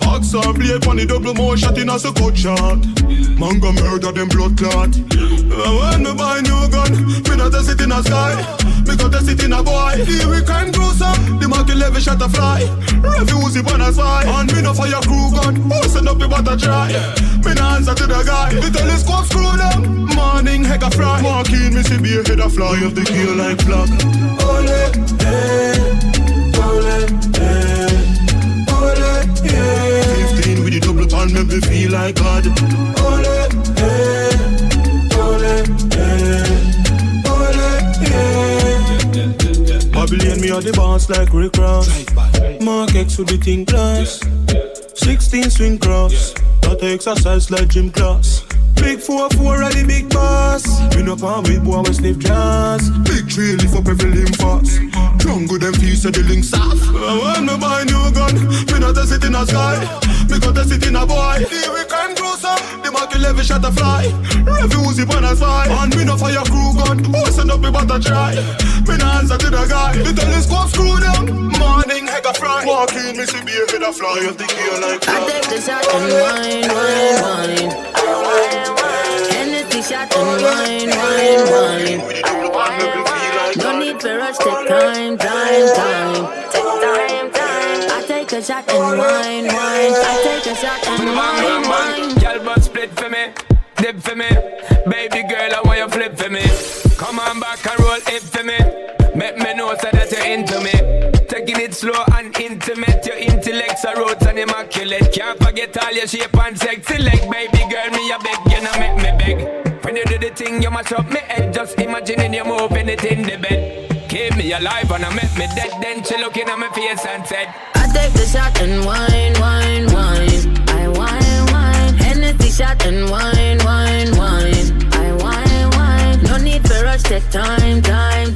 Axe and blade on the double more shot in a cut shot. Man go murder them blood clot. When me buy new gun, me not test it in a sky. Me go test it in a boy. Here we can grow some. The market level shot a fly. Refuse it on a spy. And me no fire crew gun. Who send up the water try? Me no answer to the guy. The telescope screw them. Morning heck a fry. Walking me see be a head a fly. Of the kill like flag. Ole, ole, ole, yeah. 15 with the double pan make me feel like God. Ole, ole, ole, yeah. Babylon me on the bounce like Rick Ross. Mark X with the Ting class. 16 swing cross. Not exercise like gym class. Big 4-4 at the big boss. We no palm with boy we sniff jazz. Big tree lift up every limb fast. Jungle them feet so the links off. When me buy new gun, me not test it in a sky. Me go test it in a boy. Here we can grow some. The market level shot a fly. Refuse it on a spy. And me no fire crew gun. Who send up me butter try? Me no answer to the guy. The telescope screw down. Morning heck a fry. Walking me see be a head a fly. Of the gear like I take the shot and wine. Hennessy shot and wine. No need for rush, take time. Take time. I take a shot and wine. I take a shot and wine. Girl, but split for me, dip for me. Baby girl, I want you flip for me. Come on back and roll it for me. Make me know so that you're into me. Taking it slow and intimate. Your intellect's a roots and immaculate. Can't forget all your shape and sexy leg. Baby girl, me a beg, you know make me beg. When you do the thing, you mash up me head. Just imagining you moving it in the bed. Keep me alive and I make me dead. Then she looking at my face and said, I take the shot and wine. I wine. Hennessy shot and wine. I wine. No need for rush, take time. Take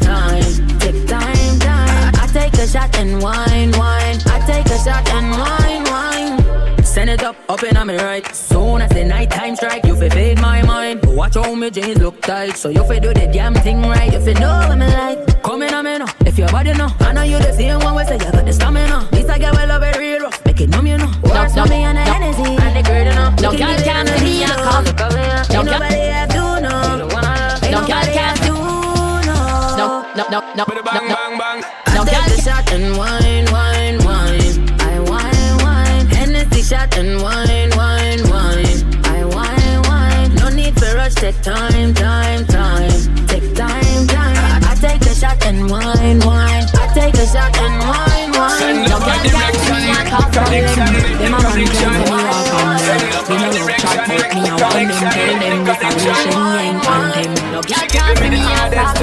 time. I take a shot and wine. I take a shot and wine. Send it up in on me right. Soon as the night time strike, you fi fade my mind. Watch how me jeans look tight, so you fi do the damn thing right. You fi know what me like. Come in on me now, if your body know. I know you the same one, we say you got the stamina. This I get well love it real rough, make it numb you know. Watch me on the Hennessy, and the girl you know. No girl can't see me in a cup. No nobody have to know. No girl can't do no. bang bang. I take the shot and wine. I wine. Hennessy shot and wine. I wine. No need for rush, take time. Take time. I take a shot and wine. I take a shot and wine. No girl can't see me a cup. Them a man tell me walk on them. Me no love chat, take me a wine. Them tell them this a real Shenseea on them. No girl can't see me a cup.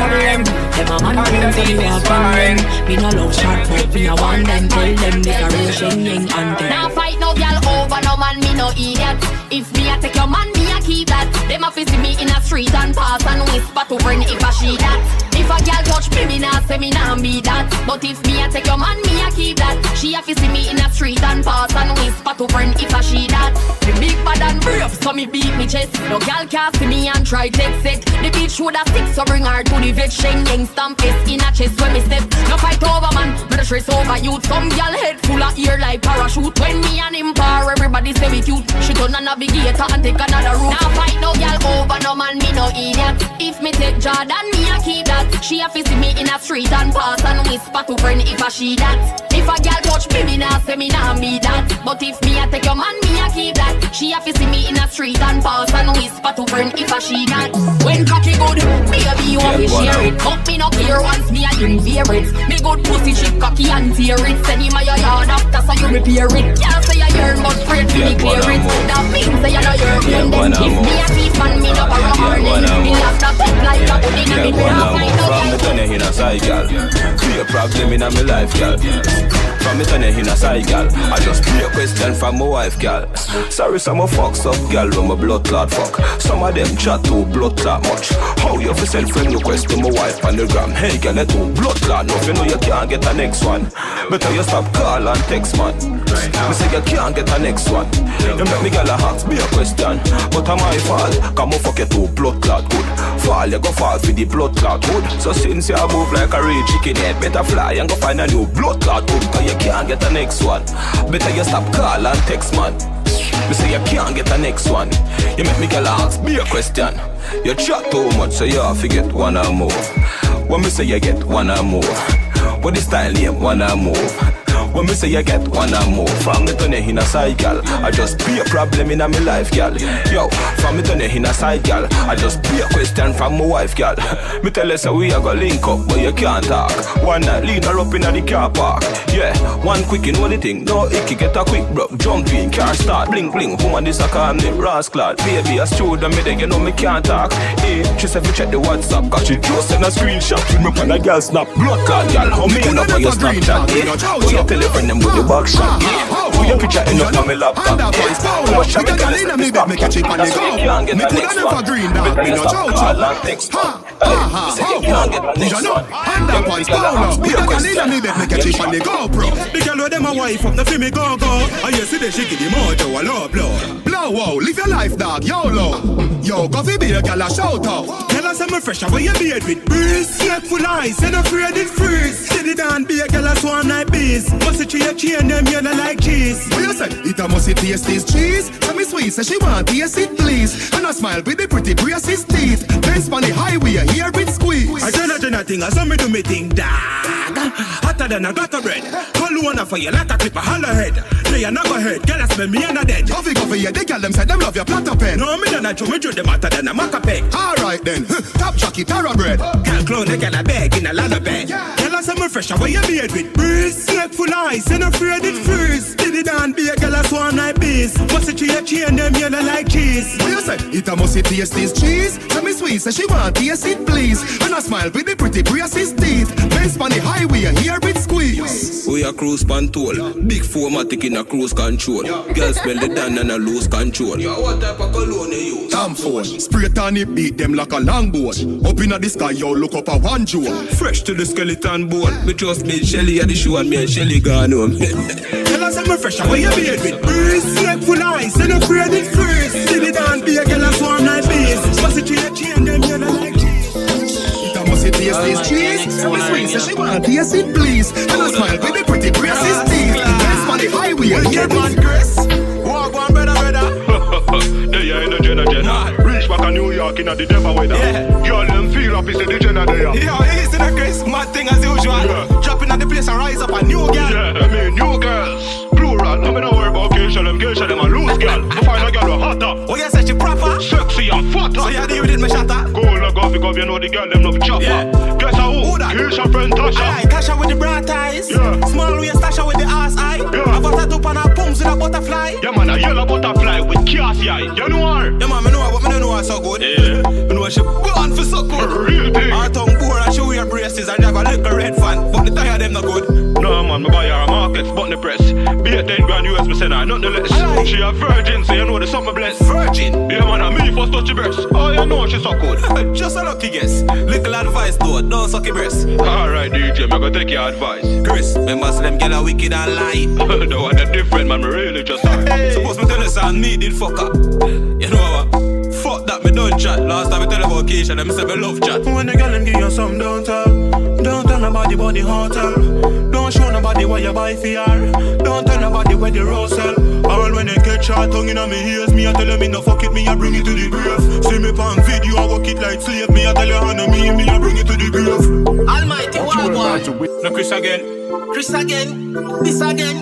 them so me walk on them. Me no love short but me a want them. Tell them this a real Shenyeng anthem. Now fight no girl over no man, me no idiot. If me a take your man, me a keep that. Them a visit me in a street and pass and whisper to friend if I she that. If a girl touch me, me nah say me nah be that. But if me a take your man, me a keep that. She a visit me in a street and pass and whisper to friend if I she that. Me big bad and brave, so me beat me chest. No girl can't see me and try take set. The bitch woulda stick, so bring her to the vet. Shenyeng stamp face in a chest when me step. No fight over man, but the stress over youth. Some girl head full of ear like parachute. When me and him par, everybody say we cute. She turn a navigator and take another route. Now fight no girl over no man, me no idiot. If me take Jordan, me a keep that. She a visit me in a street and pass and whisper to friend if I she that. If a girl touch me, me nah say me nah be that. But if me a take your man, me a keep that. She a visit me in a street and pass and whisper to friend if I she that. When cocky good, baby you want to share it. But me no care once me a invade it. Me good pussy shit cocky and tear it. Send him a your yard after so you repair it. Can't say I yearn but afraid to me clear it. That means say you know you're then if me a keep man me no borrow earning. Me have to pet like a good in a me now find out. From me turn you in a side, girl. Be a problem in my life, girl. From me turn you in a side, girl. I just be a question from my wife, girl. Sorry, some of fucks up, girl, when my blood clot fuck. Some of them chat too blood clot much. How you fi send friend request to my wife on the gram? Hey, girl, you too blood clot. No, you know you can't get the next one. Better you stop call and text, man. Me say you can't get the next one. You make me girl a ask me a question, but I'm my fault. Come on, fuck you too blood clot good. Fall, you go fall for the blood clot hood. So since you move like a real chicken head, better fly and go find a new blood clot hood. Cause you can't get the next one. Better you stop call and text, man. Me say you can't get the next one. You make me girl ask me a question. You chat too much, so you have to get one or more. When me say you get one or more, what is style name one or more? When me say you get one or more, from me turn you in a side, girl, I just be a problem in my life, girl. Yo, from me turn you in a side, girl, I just be a question from my wife, girl. Me tell her say we a go link up, but you can't talk. One night lean her up in the car park. Yeah, one quick you know the thing. No icky get a quick broke, jump in, car start, bling bling. Woman this a call me rascal. Baby a student, me then you know me can't talk. Hey, she said we check the WhatsApp, cause she just send a screenshot with me when a girl snap. Blood clot, girl, how me end up on your Snapchat? Oh, you tell your friend them with the back shot. Put your picture end up on my laptop. How much time you can listen to me stop? That's why you can't get the next one. Better you stop call and text. You say you can't get the next one. You make me girl ask me a question. The girl with them a wife up, the fi me go. And you see the she give the mojo a low blow. Blow wow, live your life dog, YOLO. Yo, go fi be a girl a shout out. Tell us I'm a fresh, where you beard with breeze. Snake full eyes, and afraid it freeze. Sit it down, be a girl a swan like bees. Must it your chain, them yellow like cheese. What you say? It a must taste this cheese. Tell me sweet, say she want taste it please. And I smile with the pretty braces teeth. Dance on the highway, hear it squeeze. I tell her thing, I saw me do me thing, dog. Hotter than a gutter bread. Call you wanna for you like a clip, a holler head. They are not go ahead, girl I smell me and a dead. Coffee, yeah, they girl them say them love your platter pen. No, me don't know, me do them hotter than a maca peg. Alright then, top jockey, tara bread. Girl clone, they girl a bag in a ladder bed. Girl I say me fresh, where you beard with breeze. Snake full eyes, and afraid it freeze. Did it down, be a girl a swan like bees. Must it your chain, them yellow like cheese. What you say? It a must taste this cheese. Tell me sweet, say she want taste it please. And I smile with the pretty braces teeth. Dance on the highway, hear it squeeze. We a cruise control, big 4matic in a cruise control. Girls spend the down and a lose control. Yo, what type of cologne you use? Damn phone, spray on it, beat them like a longboard. Up in the sky, yo, look up a one jewel. Fresh to the skeleton bone. Me just made Shelly at the show and me and Shelly gone home. Tell us I'm fresh, where you beard with breeze. Snake full eyes, and afraid it freeze. Did it down, be a girl a swan like bees. Must it your chain, them yellow like cheese. It a must taste this cheese. Tell me sweet, say she want taste it please. And I smile with the pretty braces teeth. Dance on the highway, hear it Chris. Walk one brother. They are in the Jenna. Reach back a New York in the Denver weather. Girl, them feel up is the Jenna there. Yeah, easy the Chris, mad thing as usual. Dropping at the place and rise up a new girl. Yeah, I mean new girls. Plural, no me no worry about Keisha, them a loose girl. I find a girl hotter. Oh, you say she proper? Sexy and fatter. So you deal with it, me shatter? Go look off because you know the girl, them love chopper. Yeah. Guess who? Keisha friend Tasha. Aye, Tasha with the bright eyes. Yeah. Small waist Tasha with the ass eye. Yeah. I got that up on her pumps with a butterfly. Yeah man, a yellow butterfly with Cassie eye. You know her? Yeah man, me know her, but me don't know so good. Yeah. Me know she born for so good. Real thing. Her tongue poor and she wear braces and have a lick nothing less. She a virgin, so you know the summer blessed. Virgin? Yeah, man, and me first touch your breast. Oh, you know she so good. Just a lucky guess. Little advice though, don't suck your breast. Alright, DJ, I'm gonna take your advice. Chris, remember them get a wicked and lie. The one that's different, man, me really just Suppose me tell you something, me did fuck up. You know what? Fuck that, me don't chat. Last time I tell you about occasion, them say me love chat. When the girl them give you some, don't tell nobody about the hotel. Don't show nobody what you buy for her. Don't tell nobody where the rose sell. All when they get shot tongue in me ears, me I tell them me no fuck it, me I bring it to the grave. See me pan video, I work it like slave. Me I tell you honor me I bring it to the grave. Almighty Wagwan. No Chris again. Chris again. This again.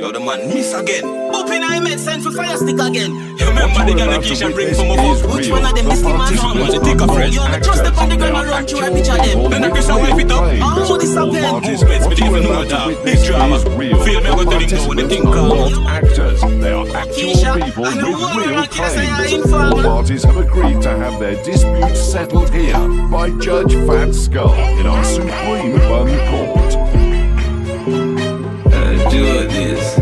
Yo the man miss again. Open I made send for fire stick again. You remember the allegation bring from a book. Which one of them is the man? This one was a thicker friend. You wanna trust them on the ground and run through a bitch of them. Then I Chris and wipe it up. Oh, this again. Movements, but even know that. Big drama. Feel me, I go to the go when the thing comes. Actors, they are actual people with real claims. All parties have agreed to have their disputes settled here by Judge Fat Skull in our Supreme Bun Court. Do this.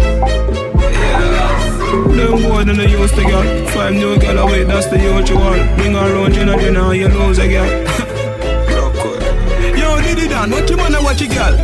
Them boy don't use the girl. 5 new girl away, that's the usual. Bring her around, you know, you lose a girl. Yo, Diddy Dan, what you wanna watch a girl?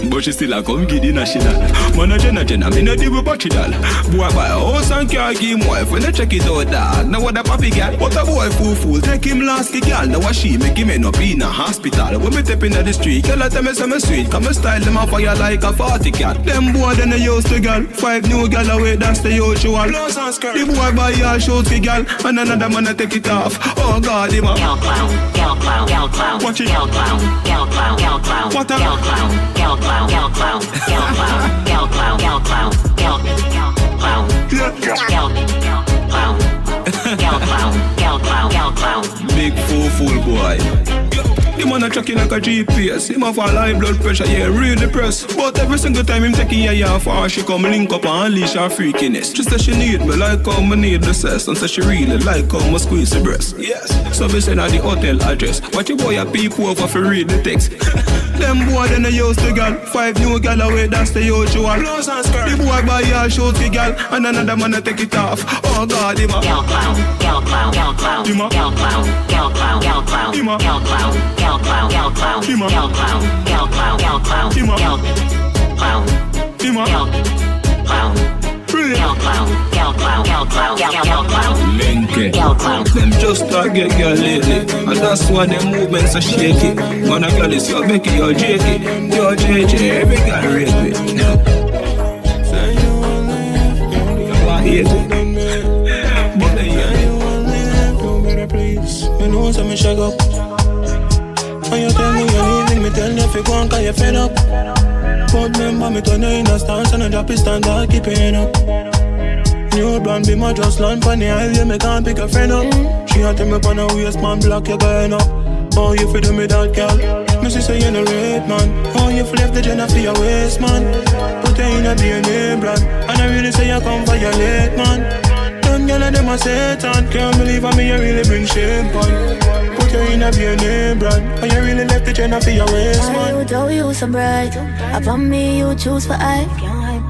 But she still a come get in a shidal. Man a Jenna, me no deal with bachidal. Boy buy a house and car, give him wife when they check it out, dog. Now what a papi girl? What a boy fool, take him last girl. Now what she make him end up in a hospital. When me step in the street, girl tell me some sweet. Come and style them up fire like a 40 cat. Them boy then they use the girl. 5 new girl away, that's the usual. The boy buy all shows the girl, and another man a take it off. Oh God, him a girl clown, girl clown, girl clown, watch it, girl clown, girl clown, girl clown, what a girl clown, girl clown, girl clown, girl clown, girl clown, girl clown, girl clown, girl clown. Big fool boy. The man a tracking like a GPS. Him have a high blood pressure, yeah, real depressed. But every single time him taking a year for her, she come link up and unleash her freakiness. She say she need me like how me need the sex, and say she really like how me squeeze the breast. Yes, so we send her the hotel address. Watch your boy a people over for read the text. Them boy then they use the girl. 5 new girl away, that's the usual. The boy buy all shows the girl, and another man a take it off. Oh God, him a girl clown, girl clown, girl clown, girl clown, girl clown, girl clown, girl clown, girl clown, girl clown, girl clown, girl clown, girl clown, girl clown, Linky, them just start get girl lately, and that's why them movements are shaky. Man a girl is your Becky, your Jakey, your JJ, every girl rate me. Say you wanna hate it, but then you better please. You know some me shake up. When you tell me you're leaving, me tell you if you go on, cause you're fed up. But remember me turn you in the stance and I drop it standard, keep it up. New brand be my just land on the highway, me can't pick a friend up. She a tell me on a waist, man, block you going up. Oh, you fi do me that, girl. Me see say you no rate, man. Oh, you fi left the Jenna for your waist, man. Put you in a DNA brand, and I really say you come for your late, man. Them girl and them a Satan. Can't believe on me, you really bring shame, man. You in a DNA brand, and you really left the Jenna for your waist, man. I tell you so bright, upon me you choose for I.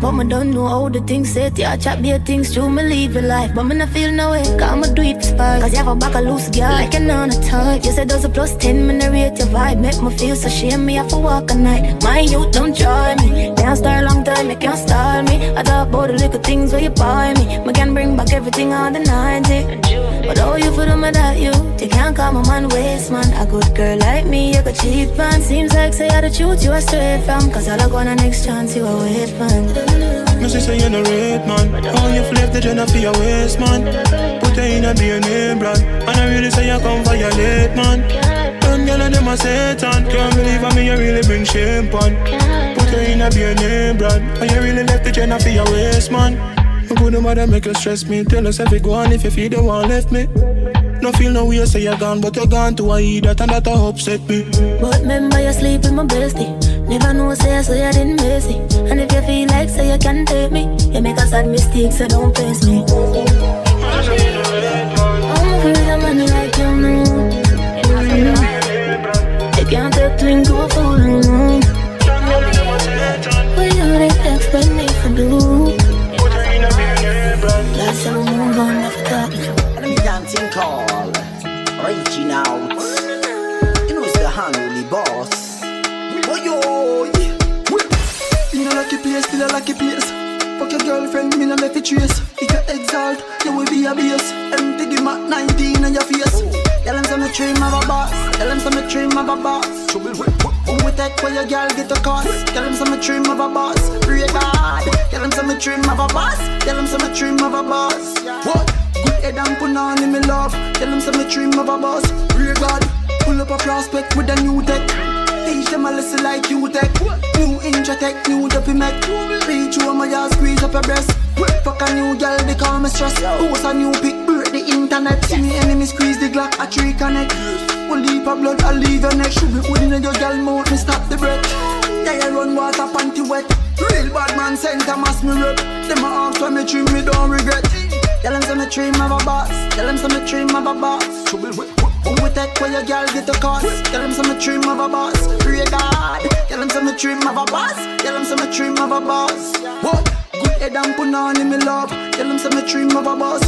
But me don't know how the things set. Yeah, chat be things true, me live your life. But me not feel no way, cause I'ma do it for spite. Cause you have a back a loose girl, like an on a type. You said those a plus 10, me narrate your vibe. Make me feel so shame, me have to walk a night. My youth don't try me, dance star long time, you can't style me. I talk about the little things where you buy me. Me can bring back everything on the 90. But all you for them that you can't call my man waste, man. A good girl like me, you could cheat, man. Seems like say I the truth, you are straight from. Cause all I want a next chance, you are wait, man. Me say you no rate, man. Oh, you flip the Jenna for your waist, man. Put you in a DNA brand, and I really say you come for your late, man. Them girl and them a Satan. Can't believe on me, you really bring shame, man. Put you in a DNA brand, and you really left the Jenna for your waist, man. No good no matter make you stress me. Tell us if you go on, if you feel the one left me. No feel no way, say you're gone, but you're gone to a eat that, and that upset me. But remember you sleep with my bestie. Never know say so you didn't miss it. And if you feel like say you can take me, you make a sad mistake, so don't face me. I'm afraid I'm money like you know. You can't take twin to a fool, no. What you would expect me to do? unruly boss. Oh yo, in a lucky place, still a lucky place. Fuck your girlfriend, me no left it trace. If you exalt, you will be a base. Empty the Mac 19 on your face. Tell them some dream of a boss. Tell them some dream of a boss. Who we take where your girl get a cost? Tell them some dream of a boss. Pray God. Tell them some dream of a boss. Tell them some dream of a boss. What? Good head and put on in me love. Tell them some dream of a boss. Pray God. Pull up a prospect with a new tech. Teach them a lesson like you tech. New intra tech, new duppy mech. Reach you on my yard, squeeze up your breast. Fuck a new girl, they call me stress. Post a new pic, break the internet. See me enemy squeeze the Glock, a tree connect. One leap of blood, I'll leave your neck. Shoot me within your girl mouth, me stop the breath. Yeah, you run water, panty wet. Real bad man, center mass me rep. Them a ask when me dream, me don't regret. Tell them some dream of a boss. Tell them some dream of a boss. Who we take where your girl get a cost? Tell them some dream of a boss. Pray God. Tell them some dream of a boss. Tell them some dream of a boss. What? Good head and put on in me love. Tell them some dream of a boss.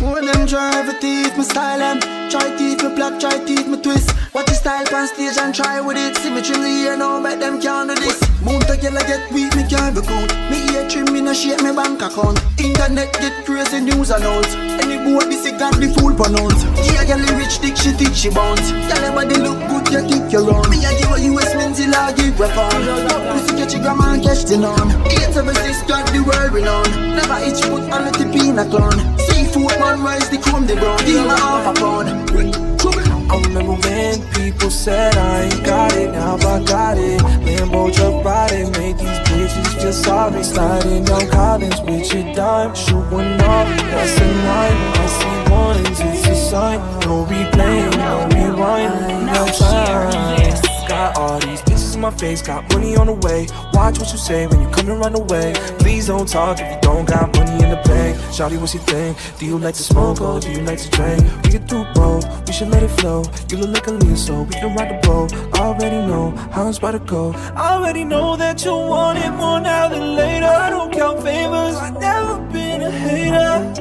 When them drive a teeth, me style them. Try teeth, me plot, try teeth, me twist. Watch the style on stage and try with it. Symmetry here now, bet them can't do this. Mount a girl I get weak, me can't be count. Me ear trim, me no shake me bank account. Internet get crazy news announce. Any boy this got the full pronounce. Yeah, girl rich dick, she think she bounce. Girl your body look good, you kick your own. Me a give a US men's till I give weapon. Pussy catch your grandma and catch the nun. 876 got the world renowned. Never itch foot on the tip in a clown. Seafood man rise the crumb the brown. Give me half a pound. I remember when people said I ain't got it, now I got it. Lambo truck riding, made these bitches feel sorry. Sliding down Collins with your dime, shoot one off, that's a 9. I see ones, it's a sign. No replay, no rewind, no time. Got all these bitches in my face, got money on the way. Watch what you say when you come and run away. Please don't talk if you don't got money in the bank. Shawty, what's your thing? Do you like to smoke or do you like to drink? We get through both, we should let it flow. You look like a lean, so we can ride the boat. I already know how it's about to go. I already know that you want it more now than later. I don't count favors, I've never been a hater.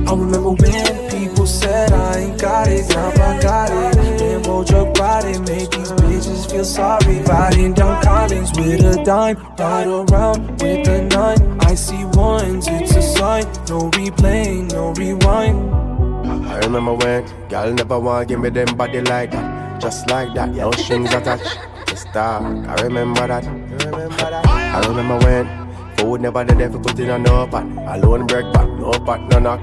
I remember when people said I ain't got it, now I got it. Lambo truck riding, made these bitches feel sorry. Riding down Collins with a dime, ride around with a 9. I see ones, it's a sign. No replay, no rewind. I remember when girl never want give me them body like that. Just like that, no strings attached. It's dark, I remember that. I remember when food never the devil put in a no pot. Alone break back, no pot, no knock.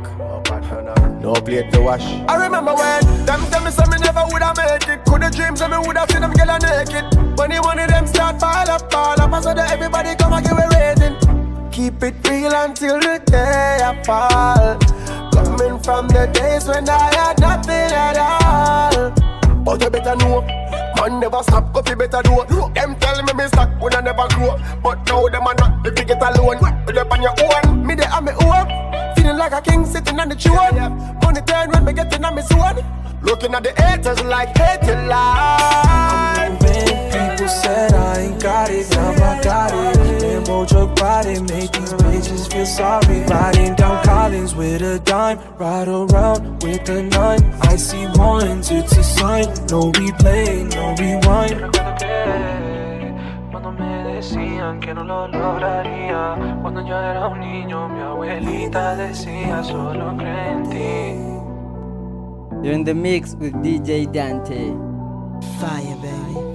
No plate to wash. I remember when them tell me something never woulda make it. Coulda dreams and me woulda seen them girl naked. When one of them start pile up. I saw that everybody come and give a rating. Keep it real until the day I fall. Coming from the days when I had nothing at all. But you better know, man never stop, cause you better do. Them tell me stuck when I never grow. But now them are not, if you get alone. Put up on your own, me there on me own. Feeling like a king sitting on the throne. Money turn when me getting on me zone. Looking at the haters like hating life. People said I ain't got it, now I got it. Lambo truck riding, make these bitches feel sorry. Riding down Collins with a dime, ride around with a 9. I see ones, it's a sign. No replay, no rewind. Cuando me decían que no lo lograría. Cuando yo era un niño, mi abuelita decía solo cree en ti. You're in the mix with DJ Dante. Fire, baby.